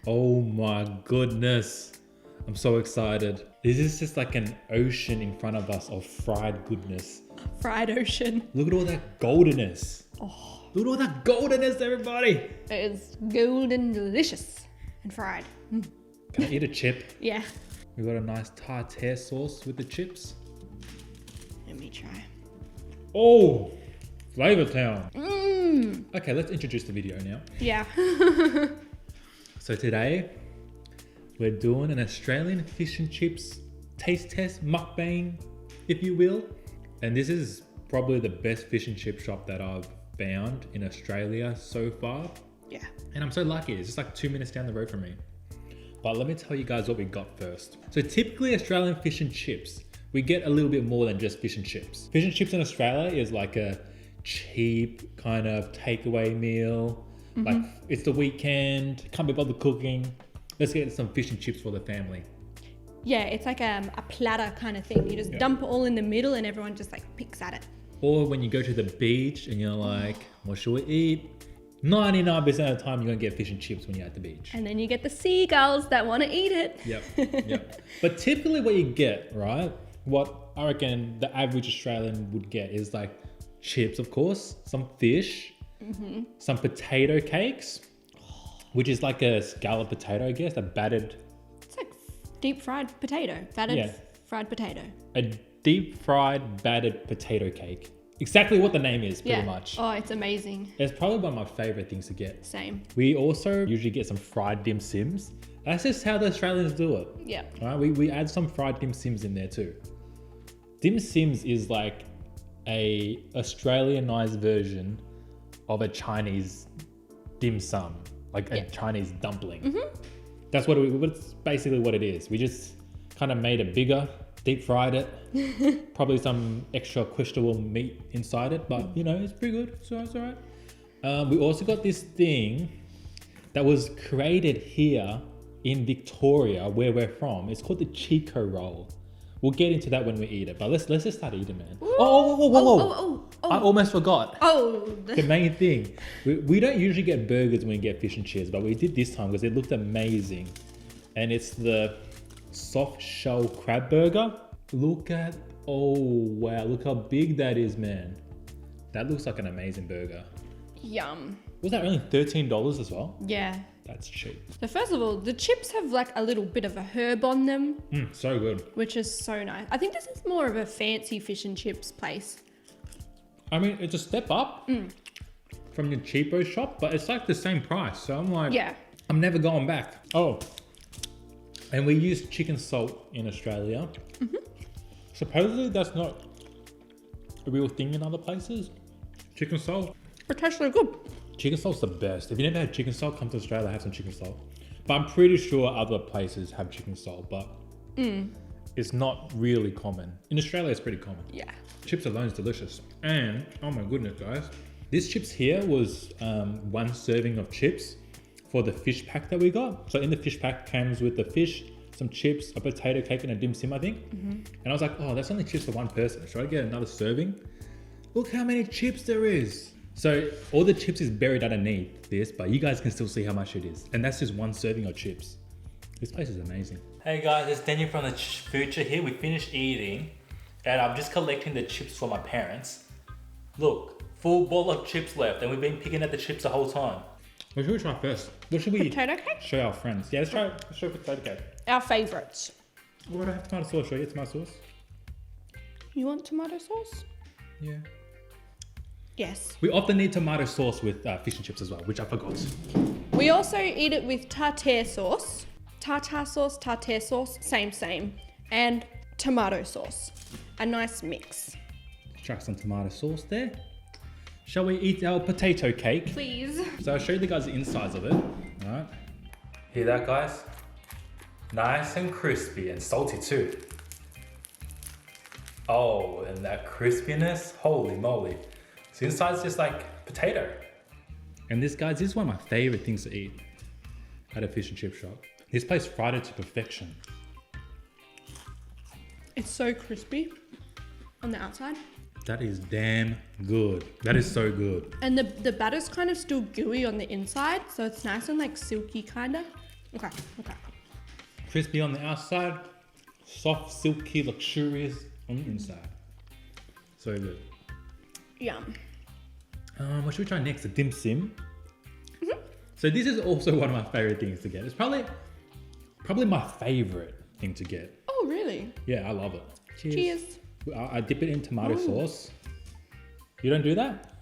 Oh my goodness. I'm so excited. This is just like an ocean in front of us of fried goodness. Fried ocean. Look at all that goldenness. Oh, Look at all that goldenness, everybody. it is golden delicious and fried. Can I eat a chip? Yeah. We got a nice tartare sauce with the chips. Let me try. Oh, Flavor Town. Mmm. Okay, let's introduce the video now. Yeah. So today, we're doing an Australian fish and chips taste test, mukbang, if you will. And this is probably the best fish and chip shop that I've found in Australia so far. Yeah. And I'm so lucky, it's just like 2 minutes down the road from me. But let me tell you guys what we got first. So typically Australian fish and chips, we get a little bit more than just fish and chips. Fish and chips in Australia is like a cheap kind of takeaway meal. Like it's the weekend, can't be bothered cooking. Let's get some fish and chips for the family. Yeah, it's like a platter kind of thing. You just dump it all in the middle and everyone just like picks at it. Or when you go to the beach and you're like, what should we eat? 99% of the time you're gonna get fish and chips when you're at the beach. And then you get the seagulls that want to eat it. Yep. But typically what you get, right? What I reckon the average Australian would get is like chips, of course, some fish, some potato cakes, which is like a scalloped potato, I guess, a battered. It's like deep fried potato. Battered fried potato. A deep fried battered potato cake. Exactly what the name is, pretty much. Oh, it's amazing. It's probably one of my favorite things to get. Same. We also usually get some fried dim sims. That's just how the Australians do it. Yeah. Right? We add some fried dim sims in there too. Dim sims is like a Australianized version of a Chinese dim sum, like a Chinese dumpling. That's that's basically what it is. We just kind of made it bigger, deep fried it, probably some extra questionable meat inside it, but you know, it's pretty good, so it's all right. We also got this thing that was created here in Victoria, where we're from. It's called the Chico roll. We'll get into that when we eat it, but let's just start eating, man. Whoa. I almost forgot. The main thing. We don't usually get burgers when we get fish and chips, but we did this time because it looked amazing. And it's the soft shell crab burger. Look how big that is, man. That looks like an amazing burger. Yum. Was that only $13 as well? Yeah. That's cheap. So first of all, the chips have like a little bit of a herb on them. So good. Which is so nice. I think this is more of a fancy fish and chips place. I mean, it's a step up from your cheapo shop, but it's like the same price. So I'm like, I'm never going back. Oh, and we use chicken salt in Australia. Supposedly that's not a real thing in other places. Chicken salt. It tastes so good. Chicken salt's the best. If you never had chicken salt, come to Australia, have some chicken salt. But I'm pretty sure other places have chicken salt, but it's not really common. In Australia, it's pretty common. Yeah. Chips alone is delicious. And, oh my goodness, guys. This chips here was one serving of chips for the fish pack that we got. So in the fish pack comes with the fish, some chips, a potato cake, and a dim sim, I think. And I was like, oh, that's only chips for one person. Should I get another serving? Look how many chips there is. So all the chips is buried underneath this, but you guys can still see how much it is. And that's just one serving of chips. This place is amazing. Hey guys, it's Daniel from the future here. We finished eating and I'm just collecting the chips for my parents. Look, full bowl of chips left and we've been picking at the chips the whole time. What should we try first? What should we Potato cake? show our friends? Yeah, let's try potato cake. Our favourites. What do I have tomato sauce? Should I get tomato sauce? You want tomato sauce? Yeah. Yes. We often need tomato sauce with fish and chips as well, which I forgot. We also eat it with tartare sauce. Tartare sauce, same. And tomato sauce. A nice mix. Try some tomato sauce there. Shall we eat our potato cake? Please. So I'll show you the guys the insides of it. All right. Hear that, guys? Nice and crispy and salty too. Oh, and that crispiness, holy moly. So inside's just like potato. And this, guys, this is one of my favorite things to eat at a fish and chip shop. This place fried it to perfection. It's so crispy on the outside. That is damn good. That is so good. And the batter's kind of still gooey on the inside, so it's nice and like silky kinda. Okay. Okay. Crispy on the outside, soft, silky, luxurious on the inside. So good. Yum. What should we try next? The dim sim. So this is also one of my favorite things to get. It's probably my favorite thing to get. Oh, really? Yeah, I love it. Cheers. I dip it in tomato sauce. You don't do that?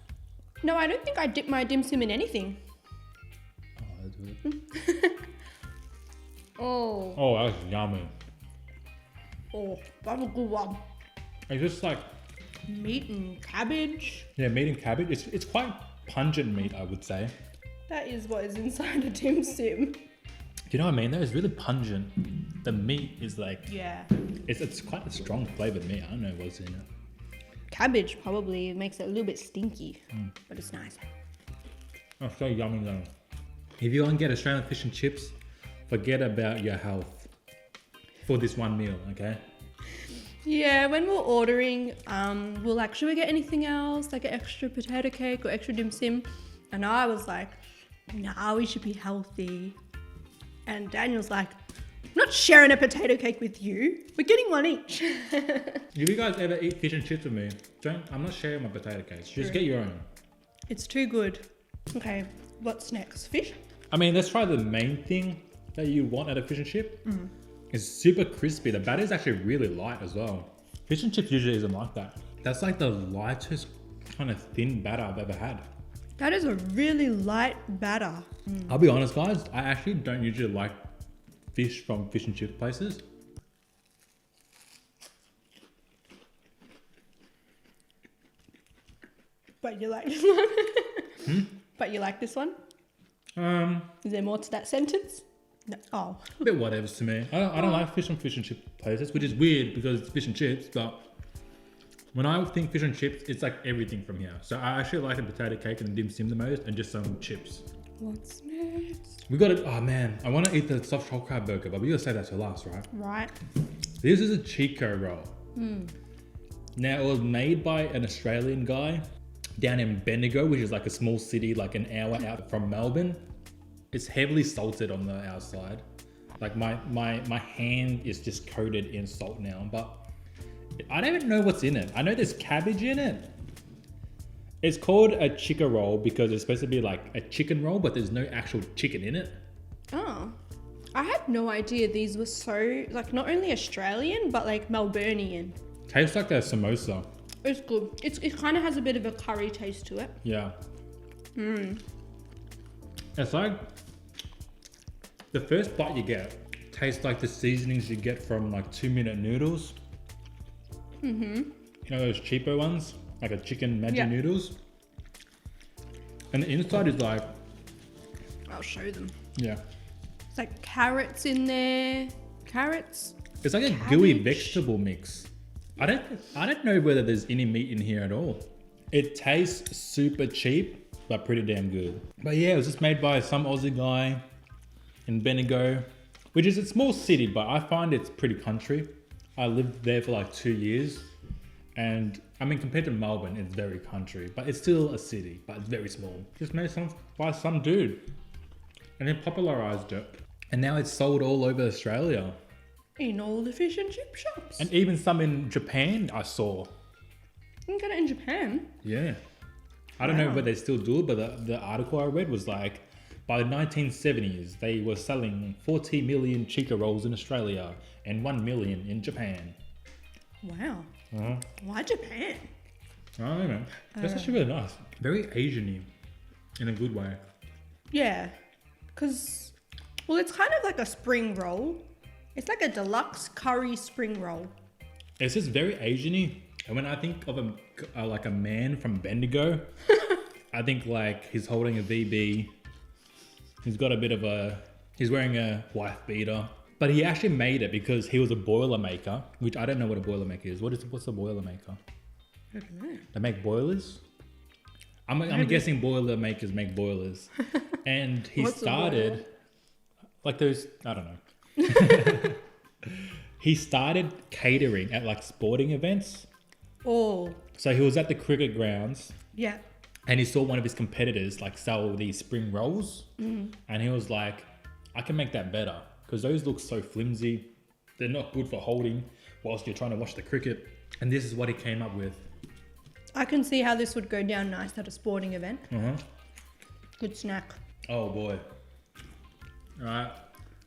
No, I don't think I dip my dim sum in anything. Oh, I do it. Oh. Oh, that's yummy. Oh, that's a good one. It's just like, Meat and cabbage. yeah, meat and cabbage. It's quite pungent meat, I would say. That is what is inside a dim sum. Do you know what I mean? That is really pungent. The meat is like, Yeah. it's quite a strong flavored meat. I don't know what's in it. Cabbage probably makes it a little bit stinky, but it's nice. Oh, so yummy though. If you want to get Australian fish and chips, forget about your health for this one meal, okay? Yeah, when we're ordering, we're like, should we get anything else? Like an extra potato cake or extra dim sum? And I was like, nah, we should be healthy. And Daniel's like, I'm not sharing a potato cake with you. We're getting one each. If you guys ever eat fish and chips with me, I'm not sharing my potato cakes. Just get your own. It's too good. Okay, what's next? Fish? I mean, let's try the main thing that you want at a fish and chip. It's super crispy. The batter is actually really light as well. Fish and chips usually isn't like that. That's like the lightest kind of thin batter I've ever had. That is a really light batter. I'll be honest, guys. I actually don't usually like fish from fish and chip places. But you like this one? But you like this one? Is there more to that sentence? No. Oh. A bit whatever to me. I don't like fish from fish and chip places, which is weird because it's fish and chips, but when I think fish and chips, it's like everything from here. So I actually like a potato cake and a dim sum the most and just some chips. What's next? We got it. Oh man, I want to eat the soft shell crab burger, but we gotta save that to last, right? Right. This is a Chico roll. Now it was made by an Australian guy down in Bendigo, which is like a small city, like an hour out from Melbourne. It's heavily salted on the outside. Like my hand is just coated in salt now, but I don't even know what's in it. I know there's cabbage in it. It's called a Chico roll because it's supposed to be like a chicken roll, but there's no actual chicken in it. Oh. I had no idea these were so, like, not only Australian, but like Melburnian. Tastes like a samosa. It's good. It kind of has a bit of a curry taste to it. Yeah. It's like the first bite you get tastes like the seasonings you get from like 2-minute noodles. You know those cheaper ones, like a chicken Maggi noodles. And the inside is like, I'll show them. yeah, It's like carrots in there. Carrots. it's like a gooey vegetable mix. I don't know whether there's any meat in here at all. It tastes super cheap, but pretty damn good. But yeah, it was just made by some Aussie guy in Bendigo, which is a small city, but I find it's pretty country. I lived there for like 2 years, and I mean, compared to Melbourne, it's very country, but it's still a city, but it's very small. Just made by some dude, and then popularized it, and now it's sold all over Australia. In all the fish and chip shops. And even some in Japan I saw. You can get it in Japan. Yeah. I don't know whether they still do it, but the article I read was like, by the 1970s, they were selling 40 million Chico rolls in Australia and 1 million in Japan. Wow. Why Japan? I don't know. That's actually really nice. Very Asian-y in a good way. Yeah. Because, well, it's kind of like a spring roll. It's like a deluxe curry spring roll. It's just very Asian-y. And when I think of like a man from Bendigo, I think like he's holding a VB. He's got a bit of he's wearing a wife beater. But he actually made it because he was a boilermaker, which I don't know what a boilermaker is. What's a boilermaker? I don't know. They make boilers? I'm guessing boilermakers make boilers. And he started like those, I don't know. He started catering at like sporting events. Oh. So he was at the cricket grounds. Yeah. And he saw one of his competitors like sell these spring rolls. And he was like, I can make that better because those look so flimsy. They're not good for holding whilst you're trying to watch the cricket. And this is what he came up with. I can see how this would go down nice at a sporting event. Uh-huh. Good snack. Oh boy. All right.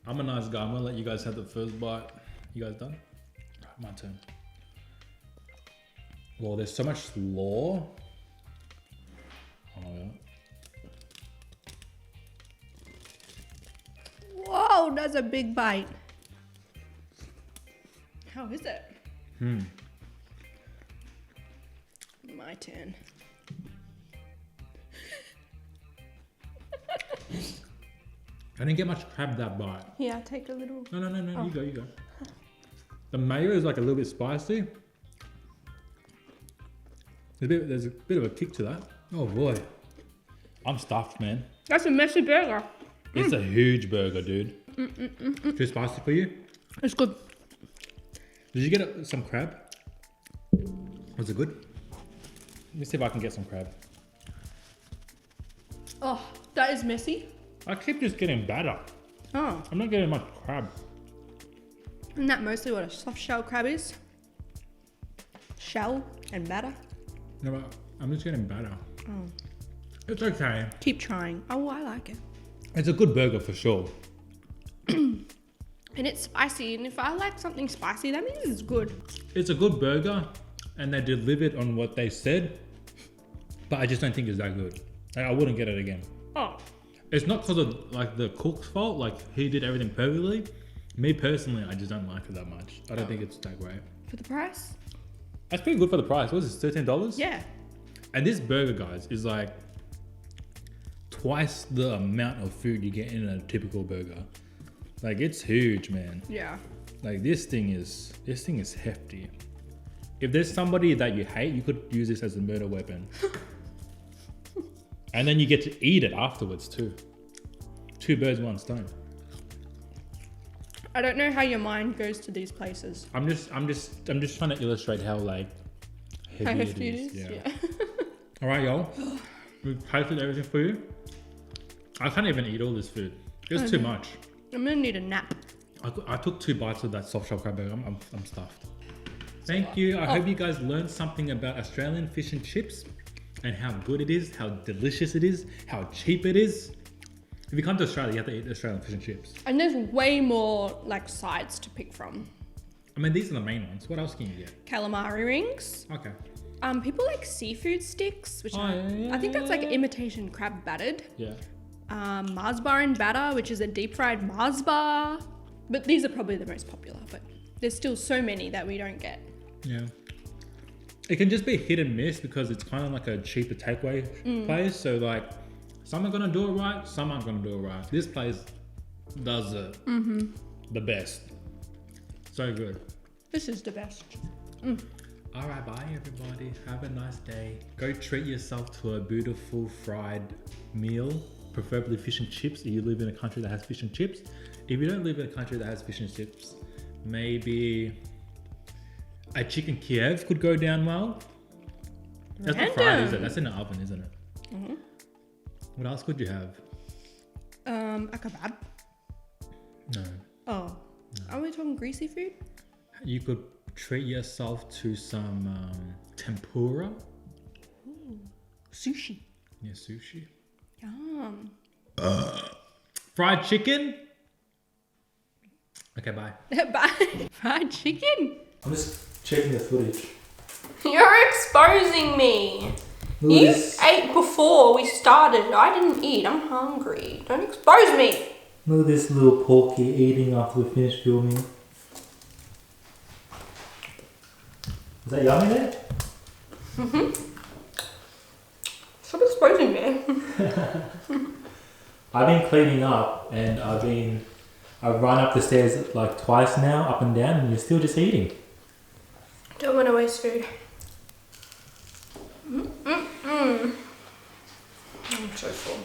I'm a nice guy. I'm gonna let you guys have the first bite. You guys done? Right, my turn. Well, there's so much slaw. Oh yeah. Whoa, that's a big bite. How is it? My turn. I didn't get much crab that bite. Yeah, take a little. No. Oh. You go. The mayo is like a little bit spicy. There's a bit of a kick to that. Oh boy. I'm stuffed, man. That's a messy burger. It's a huge burger, dude. Too spicy for you? It's good. Did you get some crab? Was it good? Let me see if I can get some crab. Oh, that is messy. I keep just getting batter. Oh, I'm not getting much crab. isn't that mostly what a soft shell crab is? Shell and batter. No, but I'm just getting batter. Oh. It's okay. Keep trying. Oh, I like it. It's a good burger for sure. And it's spicy, and if I like something spicy, that means it's good. It's a good burger, and they delivered on what they said, but I just don't think it's that good. Like, I wouldn't get it again. Oh. It's not because of like the cook's fault, like he did everything perfectly. Me personally, I just don't like it that much. I don't think it's that great. For the price? That's pretty good for the price. What is this, $13? Yeah. And this burger, guys, is like twice the amount of food you get in a typical burger. Like, it's huge, man. Yeah. Like, this thing is hefty. If there's somebody that you hate, you could use this as a murder weapon. And then you get to eat it afterwards too. 2 birds, 1 stone. I don't know how your mind goes to these places. I'm just trying to illustrate how like heavy it is. Yeah. All right, y'all. We've tasted everything for you. I can't even eat all this food. It's too much. I'm gonna need a nap. I took 2 bites of that soft shell crab burger. I'm stuffed. Thank you. I hope you guys learned something about Australian fish and chips and how good it is, how delicious it is, how cheap it is. If you come to Australia, you have to eat Australian fish and chips. And there's way more like sides to pick from. I mean, these are the main ones. What else can you get? Calamari rings. Okay. People like seafood sticks, which I think that's like imitation crab battered. Yeah. Mars bar and batter, which is a deep fried Mars bar. But these are probably the most popular, but there's still so many that we don't get. Yeah. It can just be hit and miss because it's kind of like a cheaper takeaway place. So like, some are gonna do it right, some aren't gonna do it right. This place does it the best. So good. This is the best. All right, bye everybody. Have a nice day. Go treat yourself to a beautiful fried meal, preferably fish and chips if you live in a country that has fish and chips. If you don't live in a country that has fish and chips, maybe a chicken Kiev could go down well. That's not fried, is it? That's in the oven, isn't it? What else could you have? A kebab. No. Oh. Are we talking greasy food? You could treat yourself to some tempura. Ooh. Sushi. Yeah, sushi. Yum. Fried chicken. Okay, bye. Bye. Fried chicken. I'm just checking the footage. You're exposing me. You ate before we started. I didn't eat. I'm hungry. Don't expose me. Look at this little porky eating after we finished filming. Is that yummy there? Stop exposing me. I've been cleaning up and I've run up the stairs like twice now, up and down, and you're still just eating. Don't want to waste food. I'm so full.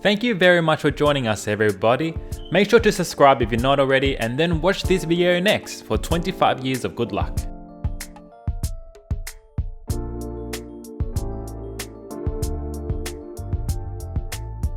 Thank you very much for joining us, everybody. Make sure to subscribe if you're not already, and then watch this video next for 25 years of good luck.